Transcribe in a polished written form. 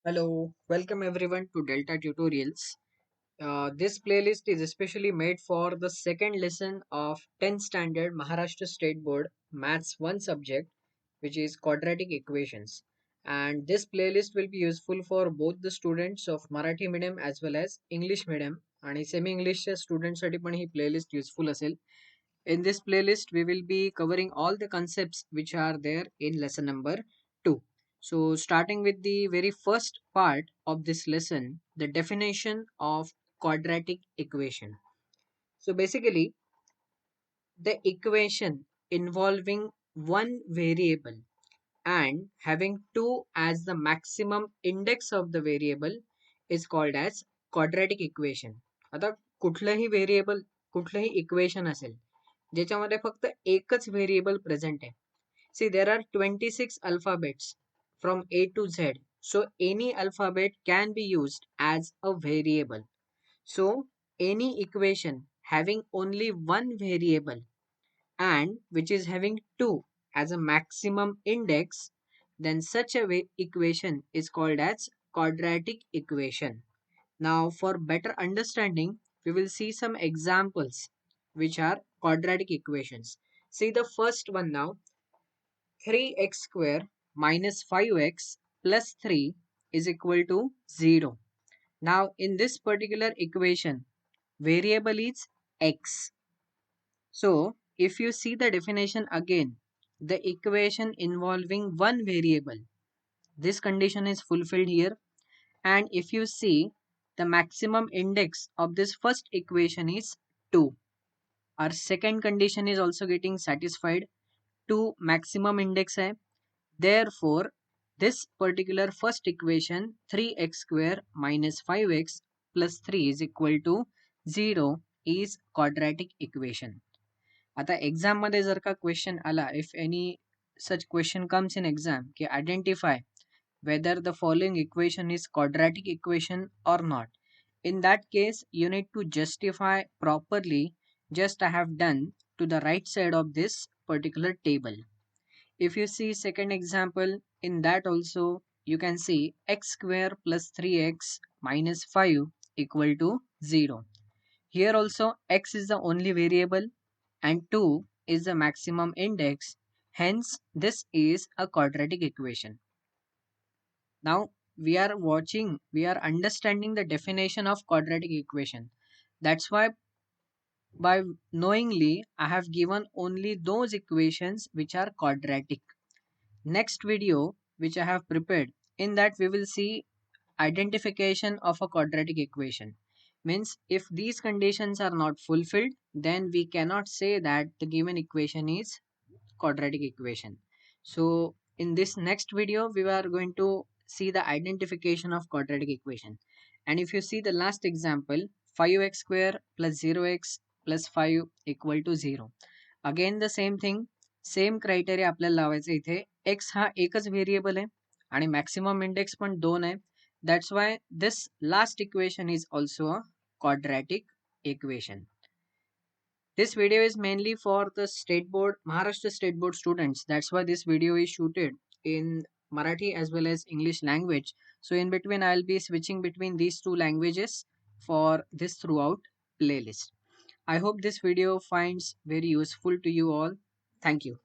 Hello, welcome everyone to Delta Tutorials. This playlist is especially made for the second lesson of 10th Standard Maharashtra State Board Maths 1 subject, which is Quadratic Equations. And this playlist will be useful for both the students of Marathi medium as well as English medium. आणि semi इंग्लिशच्या स्टुडंटसाठी पण ही playlist useful असेल. In this playlist, we will be covering all the concepts which are there in lesson number 2. So, starting with the very first part of this lesson, the definition of quadratic equation. So, basically, the equation involving one variable and having 2 as the maximum index of the variable is called as quadratic equation. आता कुठलंही variable कुठलंही equation असेल ज्याच्यामध्ये फक्त एकच variable present आहे. See, there are 26 alphabets from A to Z. So any alphabet can be used as a variable. So any equation having only one variable and which is having 2 as a maximum index, then such a equation is called as quadratic equation. Now for better understanding, we will see some examples which are quadratic equations. See the first one now. 3x square minus 5x plus 3 is equal to 0. Now in this particular equation, variable is x. So if you see the definition again, the equation involving one variable, this condition is fulfilled here. And if you see, the maximum index of this first equation is 2. Our second condition is also getting satisfied. 2 maximum index hai. Therefore, this particular first equation 3x square minus 5x plus 3 is equal to 0 is quadratic equation. आता exam मध्ये जर का question आला, if any such question comes in exam की identify whether the following equation is quadratic equation or not. In that case, you need to justify properly, just I have done to the right side of this particular table. If you see second example, in that also you can see x square plus 3x minus 5 equal to 0. Here also x is the only variable and 2 is the maximum index. Hence, this is a quadratic equation. Now, we are understanding the definition of quadratic equation. That's why by knowingly, I have given only those equations which are quadratic. Next video, which I have prepared, in that we will see identification of a quadratic equation. Means if these conditions are not fulfilled, then we cannot say that the given equation is quadratic equation. So in this next video, we are going to see the identification of quadratic equation. And if you see the last example, 5x square plus 0x plus 5 equal to 0. Again the same thing, same criteria आपल्याला लावायचं इथे. x हा एकच variable आहे आणि maximum index पण 2 आहे. That's why this last equation is also a quadratic equation. This video is mainly for the state board, Maharashtra State Board students. That's why this video is shooted in Marathi as well as English language. So in between, I'll be switching between these two languages for this throughout playlist. I hope this video finds very useful to you all. Thank you.